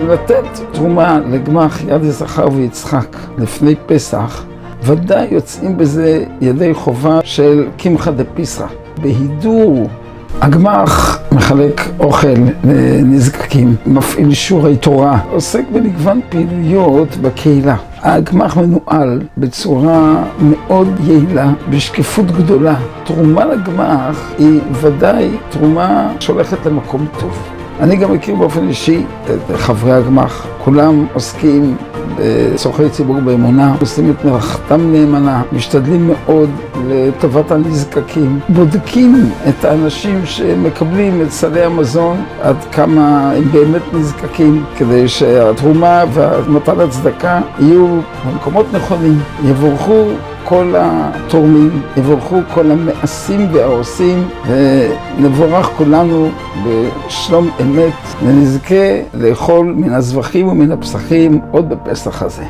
לתת תרומה לגמ"ח יד יששכר ויצחק לפני פסח, ודאי יוצאים בזה ידי חובה של קמחא דפסחא. בהידור הגמ"ח מחלק אוכל לנזקקים, מפעיל שיעורי תורה, עוסק במגוון פעילויות בקהילה. הגמ"ח מנוהל בצורה מאוד יעילה, בשקיפות גדולה. תרומה לגמ"ח היא ודאי תרומה שהולכת למקום טוב. אני גם מכיר באופן אישי את חברי הגמ"ח. כולם עוסקים בצורכי ציבור באמונה, עושים את מלאכתם נאמנה, משתדלים מאוד לטובת הנזקקים, בודקים את האנשים שמקבלים את סלי המזון, עד כמה הם באמת נזקקים, כדי שהתרומה והמתן הצדקה יהיו במקומות נכונים, יבורכו כל התורמים, יבורכו כל המעשים והעושים, ונבורך כולנו בשלום אמת, ונזכה לאכול מן הזבחים ומן הפסחים עוד בפסח הזה.